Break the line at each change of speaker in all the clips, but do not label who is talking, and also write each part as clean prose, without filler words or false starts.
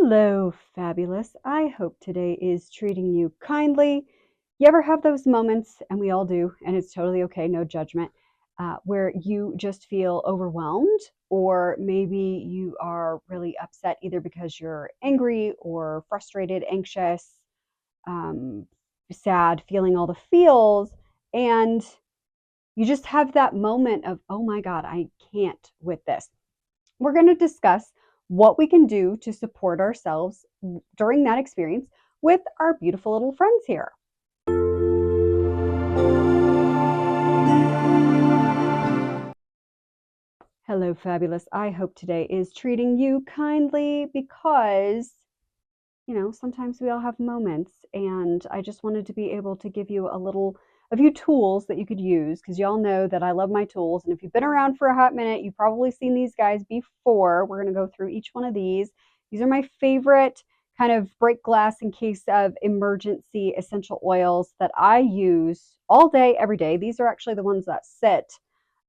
Hello, fabulous. I hope today is treating you kindly. You ever have those moments, and we all do, and it's totally okay, no judgment, where you just feel overwhelmed, or maybe you are really upset either because you're angry or frustrated, anxious, um, sad, feeling all the feels, and you just have that moment of, oh my God, I can't with this. We're going to discuss what we can do to support ourselves during that experience with our beautiful little friends here. Hello, fabulous. I hope today is treating you kindly because, sometimes we all have moments, and I just wanted to be able to give you a few tools that you could use because y'all know that I love my tools. And if you've been around for a hot minute, you've probably seen these guys before. We're going to go through each one of these. These are my favorite kind of break glass in case of emergency essential oils that I use all day, every day. These are actually the ones that sit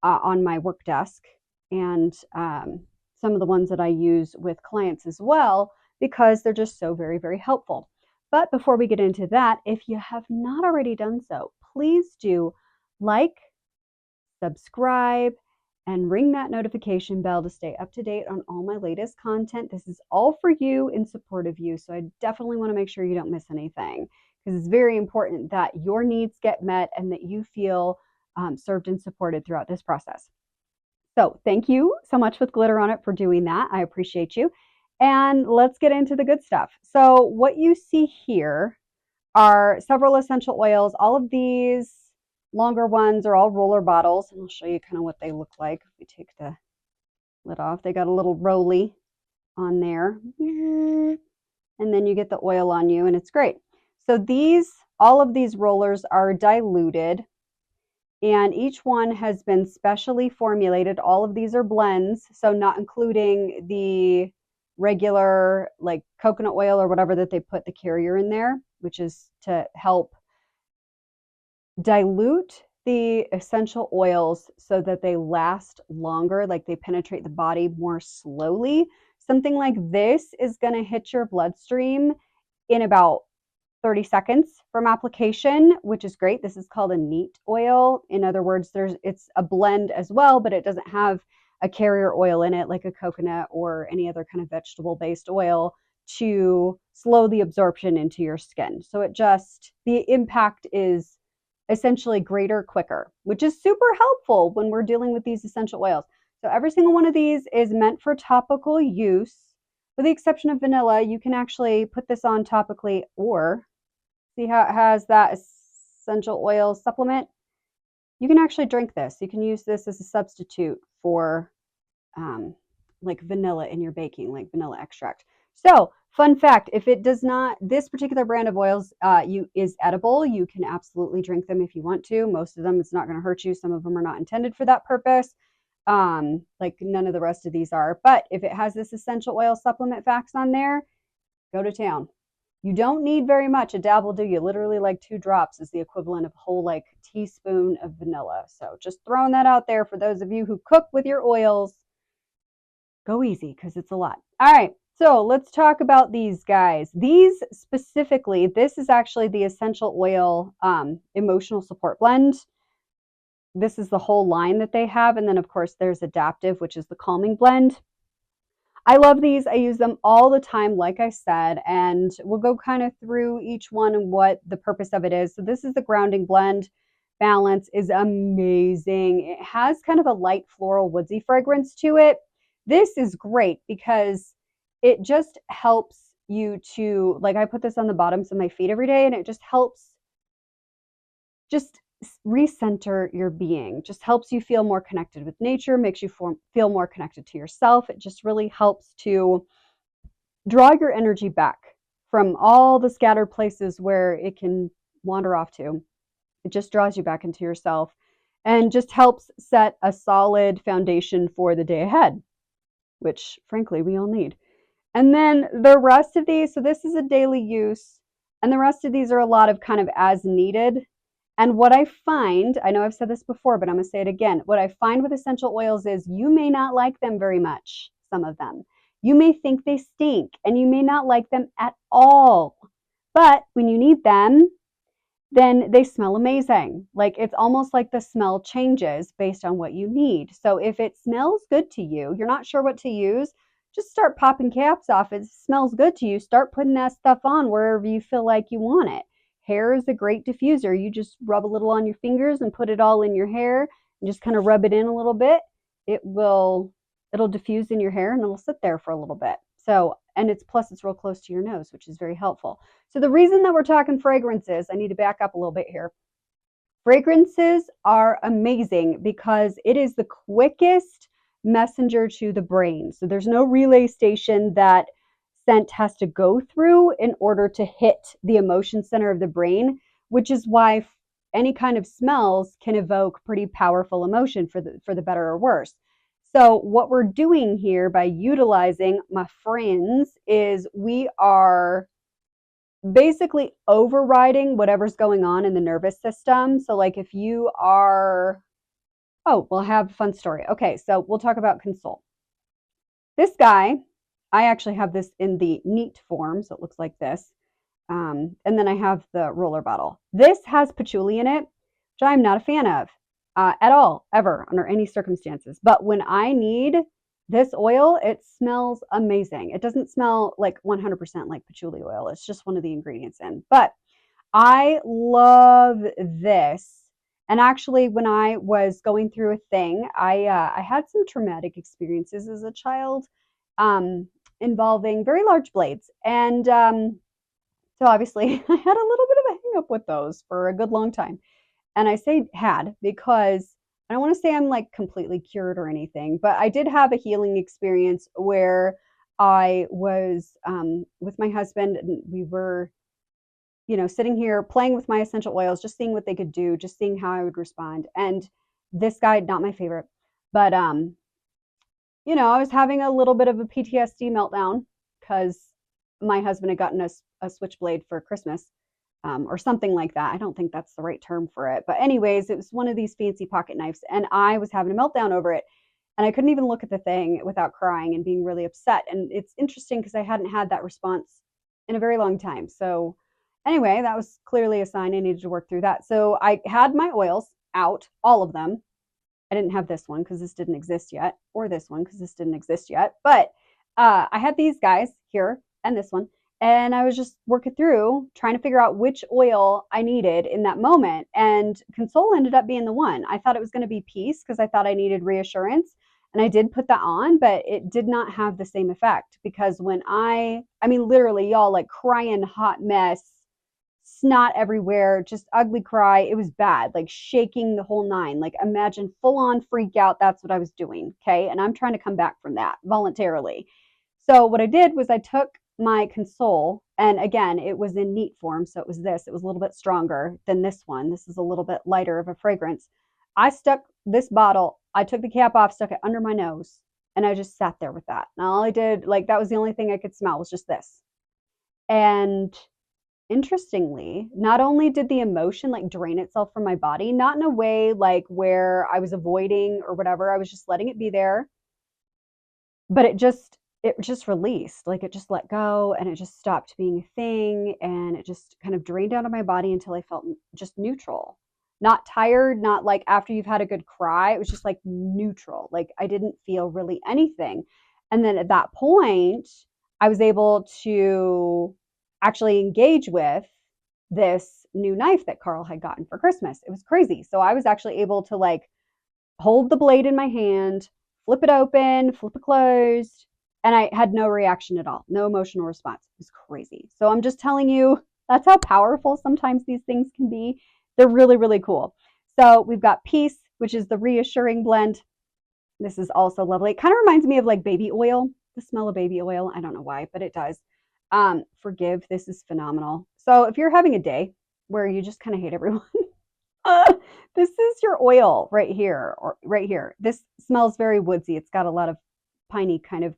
on my work desk, and some of the ones that I use with clients as well, because they're just so very, very helpful. But before we get into that, if you have not already done so, please do like, subscribe, and ring that notification bell to stay up to date on all my latest content. This is all for you, in support of you. So I definitely want to make sure you don't miss anything, because it's very important that your needs get met and that you feel served and supported throughout this process. So thank you so much with Glitter on It for doing that. I appreciate you. And let's get into the good stuff. So what you see here are several essential oils. All of these longer ones are all roller bottles, and I'll show you kind of what they look like. If we take the lid off, they got a little rolly on there, and then you get the oil on you, and it's great. So all of these rollers are diluted, and each one has been specially formulated. All of these are blends, so not including the regular like coconut oil or whatever that they put the carrier in there, which is to help dilute the essential oils so that they last longer, like they penetrate the body more slowly. Something like this is going to hit your bloodstream in about 30 seconds from application, which is great. This is called a neat oil. In other words, it's a blend as well, but it doesn't have a carrier oil in it like a coconut or any other kind of vegetable-based oil to slow the absorption into your skin. So the impact is essentially greater, quicker, which is super helpful when we're dealing with these essential oils. So every single one of these is meant for topical use. With the exception of vanilla, you can actually put this on topically, or see how it has that essential oil supplement? You can actually drink this. You can use this as a substitute for like vanilla in your baking, like vanilla extract. So, fun fact, if it does not, this particular brand of oils is edible. You can absolutely drink them if you want to. Most of them, it's not going to hurt you. Some of them are not intended for that purpose. Like none of the rest of these are. But if it has this essential oil supplement facts on there, go to town. You don't need very much. A dab will do you. Literally like 2 drops is the equivalent of a whole like teaspoon of vanilla. So just throwing that out there for those of you who cook with your oils. Go easy because it's a lot. All right, so let's talk about these guys. These specifically, this is actually the essential oil emotional support blend. This is the whole line that they have. And then of course there's adaptive, which is the calming blend. I love these. I use them all the time, like I said, and we'll go kind of through each one and what the purpose of it is. So this is the grounding blend. Balance is amazing. It has kind of a light floral woodsy fragrance to it. This is great because it just helps you to, like I put this on the bottoms of my feet every day, and it just helps just recenter your being, just helps you feel more connected with nature, makes you feel more connected to yourself. It just really helps to draw your energy back from all the scattered places where it can wander off to. It just draws you back into yourself and just helps set a solid foundation for the day ahead, which frankly we all need. And then the rest of these, so this is a daily use, and the rest of these are a lot of kind of as needed. And what I find, I know I've said this before, but I'm going to say it again. What I find with essential oils is you may not like them very much, some of them. You may think they stink and you may not like them at all. But when you need them, then they smell amazing. Like it's almost like the smell changes based on what you need. So if it smells good to you, you're not sure what to use, just start popping caps off. It smells good to you. Start putting that stuff on wherever you feel like you want it. Hair is a great diffuser. You just rub a little on your fingers and put it all in your hair and just kind of rub it in a little bit. It'll diffuse in your hair and it'll sit there for a little bit. So, and it's real close to your nose, which is very helpful. So the reason that we're talking fragrances, I need to back up a little bit here. Fragrances are amazing because it is the quickest messenger to the brain. So there's no relay station that scent has to go through in order to hit the emotion center of the brain, which is why any kind of smells can evoke pretty powerful emotion for the better or worse. So what we're doing here by utilizing my friends is we are basically overriding whatever's going on in the nervous system. So like if you are, we'll have a fun story. Okay, so we'll talk about console. This guy, I actually have this in the neat form, so it looks like this. And then I have the roller bottle. This has patchouli in it, which I'm not a fan of at all, ever, under any circumstances. But when I need this oil, it smells amazing. It doesn't smell like 100% like patchouli oil. It's just one of the ingredients in. But I love this. And actually, when I was going through a thing, I had some traumatic experiences as a child involving very large blades. And so obviously, I had a little bit of a hang up with those for a good long time. And I say had because I don't want to say I'm like completely cured or anything, but I did have a healing experience where I was with my husband and we were, sitting here playing with my essential oils, just seeing what they could do, just seeing how I would respond. And this guy, not my favorite, but, I was having a little bit of a PTSD meltdown because my husband had gotten a switchblade for Christmas. Or something like that. I don't think that's the right term for it. But anyways, it was one of these fancy pocket knives and I was having a meltdown over it. And I couldn't even look at the thing without crying and being really upset. And it's interesting because I hadn't had that response in a very long time. So anyway, that was clearly a sign I needed to work through that. So I had my oils out, all of them. I didn't have this one because this didn't exist yet, or this one because this didn't exist yet. But I had these guys here and this one. And I was just working through trying to figure out which oil I needed in that moment. And Console ended up being the one. I thought it was going to be Peace because I thought I needed reassurance. And I did put that on, but it did not have the same effect because when I mean, literally, y'all, like crying hot mess, snot everywhere, just ugly cry. It was bad, like shaking the whole nine. Like imagine full on freak out. That's what I was doing. Okay. And I'm trying to come back from that voluntarily. So what I did was I took my Console, and again, it was in neat form. So it was a little bit stronger than this one. This is a little bit lighter of a fragrance. I stuck this bottle, I took the cap off, stuck it under my nose, and I just sat there with that. And all I did, like, that was the only thing I could smell was just this. And interestingly, not only did the emotion like drain itself from my body, not in a way like where I was avoiding or whatever, I was just letting it be there, but it just released, like it just let go and it just stopped being a thing and it just kind of drained out of my body until I felt just neutral. Not tired, not like after you've had a good cry, it was just like neutral. Like I didn't feel really anything. And then at that point, I was able to actually engage with this new knife that Carl had gotten for Christmas. It was crazy. So I was actually able to like hold the blade in my hand, flip it open, flip it closed, and I had no reaction at all, no emotional response. It was crazy. So I'm just telling you, that's how powerful sometimes these things can be. They're really, really cool. So we've got Peace, which is the reassuring blend. This is also lovely. It kind of reminds me of like baby oil, the smell of baby oil. I don't know why, but it does. Forgive, this is phenomenal. So if you're having a day where you just kind of hate everyone, this is your oil right here, or right here. This smells very woodsy. It's got a lot of piney kind of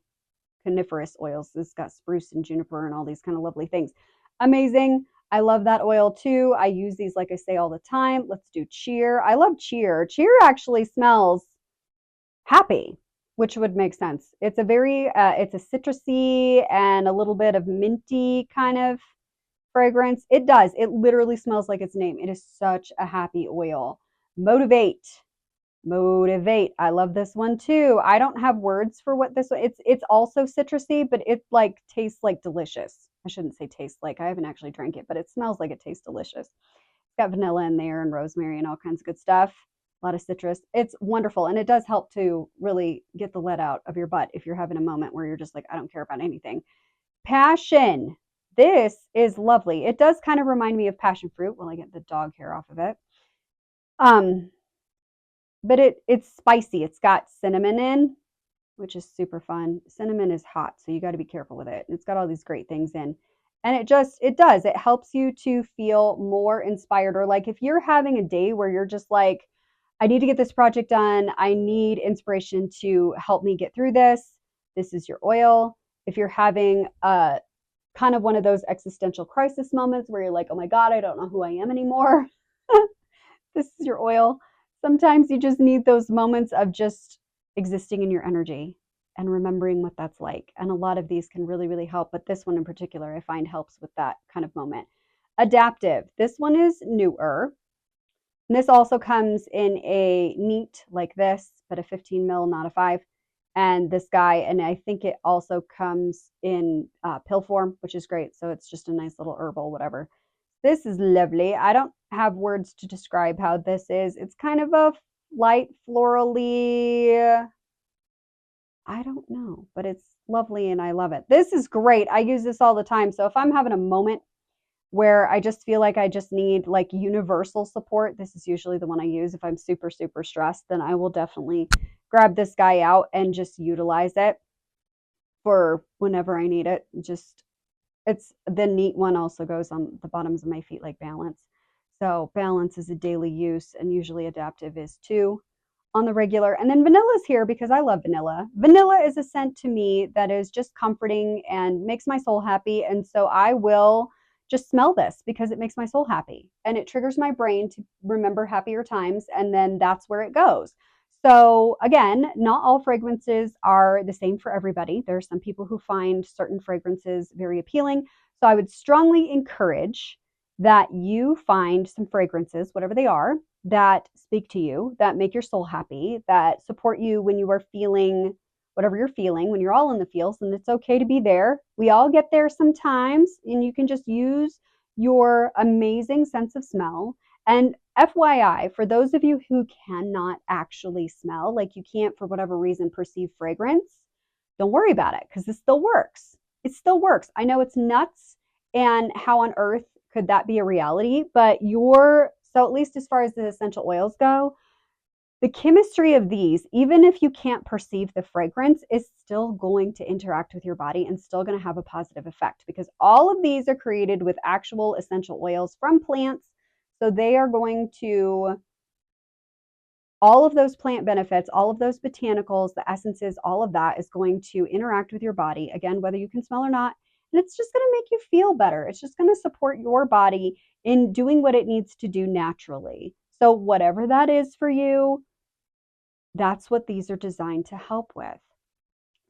coniferous oils. It's got spruce and juniper and all these kind of lovely things. Amazing. I love that oil too. I use these, like I say, all the time. Let's do Cheer. I love Cheer. Cheer actually smells happy. which would make sense. It's a very, it's a citrusy and a little bit of minty kind of fragrance. It does. It literally smells like its name. It is such a happy oil. Motivate. Motivate. I love this one too. I don't have words for what this one. It's also citrusy, but it like tastes like delicious. I shouldn't say tastes like. I haven't actually drank it, but it smells like it tastes delicious. It's got vanilla in there and rosemary and all kinds of good stuff. A lot of citrus. It's wonderful, and it does help to really get the lead out of your butt if you're having a moment where you're just like, I don't care about anything. Passion. This is lovely. It does kind of remind me of passion fruit. Well, I get the dog hair off of it. Um, but it's spicy. It's got cinnamon in, which is super fun. Cinnamon is hot, so you got to be careful with it. It's got all these great things in. And it helps you to feel more inspired, or like if you're having a day where you're just like, I need to get this project done. I need inspiration to help me get through this. This is your oil. If you're having a kind of one of those existential crisis moments where you're like, oh my God, I don't know who I am anymore. This is your oil. Sometimes you just need those moments of just existing in your energy and remembering what that's like. And a lot of these can really, really help. But this one in particular, I find helps with that kind of moment. Adaptive. This one is newer. And this also comes in a neat like this, but a 15 mil, not a 5. And this guy, and I think it also comes in pill form, which is great. So it's just a nice little herbal, whatever. This is lovely. I don't have words to describe how this is. It's kind of a light florally, I don't know, but it's lovely and I love it. This is great. I use this all the time. So if I'm having a moment where I just feel like I just need like universal support, this is usually the one I use. If I'm super, super stressed, then I will definitely grab this guy out and just utilize it for whenever I need it. Just it's the neat one also goes on the bottoms of my feet like balance. So balance is a daily use, and usually adaptive is too on the regular. And then vanilla's here because I love vanilla. Vanilla is a scent to me that is just comforting and makes my soul happy. And so I will just smell this because it makes my soul happy and it triggers my brain to remember happier times. And then that's where it goes. So again, not all fragrances are the same for everybody. There are some people who find certain fragrances very appealing. So I would strongly encourage that you find some fragrances, whatever they are, that speak to you, that make your soul happy, that support you when you are feeling whatever you're feeling, when you're all in the feels, and it's okay to be there. We all get there sometimes, and you can just use your amazing sense of smell. And FYI, for those of you who cannot actually smell, like you can't for whatever reason perceive fragrance, don't worry about it because this still works. It still works. I know it's nuts, and how on earth could that be a reality? But so at least as far as the essential oils go, the chemistry of these, even if you can't perceive the fragrance, is still going to interact with your body and still going to have a positive effect because all of these are created with actual essential oils from plants. So they are going to, all of those plant benefits, all of those botanicals, the essences, all of that is going to interact with your body, again, whether you can smell or not. And it's just going to make you feel better. It's just going to support your body in doing what it needs to do naturally. So whatever that is for you, that's what these are designed to help with.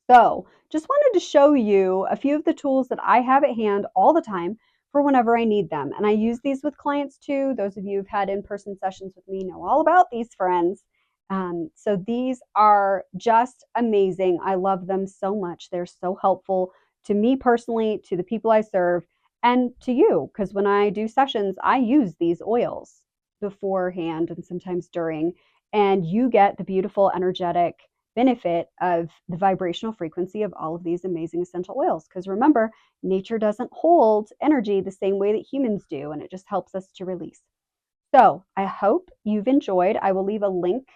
So just wanted to show you a few of the tools that I have at hand all the time for whenever I need them. And I use these with clients too. Those of you who've had in-person sessions with me know all about these friends. So these are just amazing. I love them so much. They're so helpful to me personally, to the people I serve, and to you, because when I do sessions, I use these oils beforehand and sometimes during, and you get the beautiful energetic benefit of the vibrational frequency of all of these amazing essential oils. Because remember, nature doesn't hold energy the same way that humans do, and it just helps us to release. So I hope you've enjoyed. I will leave a link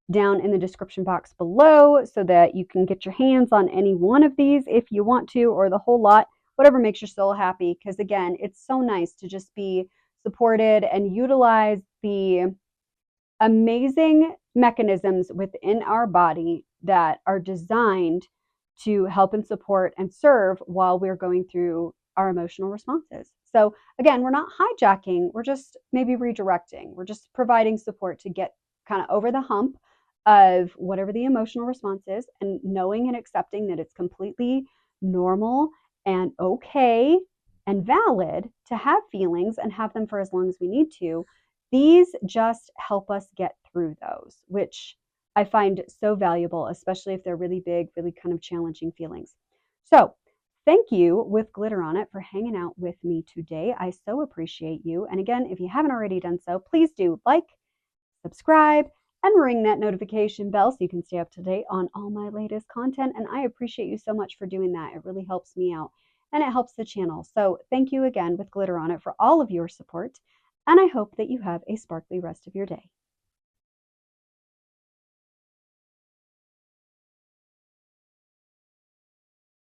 down in the description box below so that you can get your hands on any one of these if you want to, or the whole lot, whatever makes your soul happy. Because again, it's so nice to just be supported and utilize the amazing mechanisms within our body that are designed to help and support and serve while we're going through our emotional responses. So again, we're not hijacking, we're just maybe redirecting. We're just providing support to get kind of over the hump of whatever the emotional response is, and knowing and accepting that it's completely normal and okay and valid to have feelings and have them for as long as we need to. These just help us get through those, which I find so valuable, especially if they're really big, really kind of challenging feelings. So, thank you with glitter on it for hanging out with me today. I so appreciate you. And again, if you haven't already done so, please do like, subscribe, and ring that notification bell so you can stay up to date on all my latest content. And I appreciate you so much for doing that. It really helps me out and it helps the channel. So thank you again with glitter on it for all of your support. And I hope that you have a sparkly rest of your day.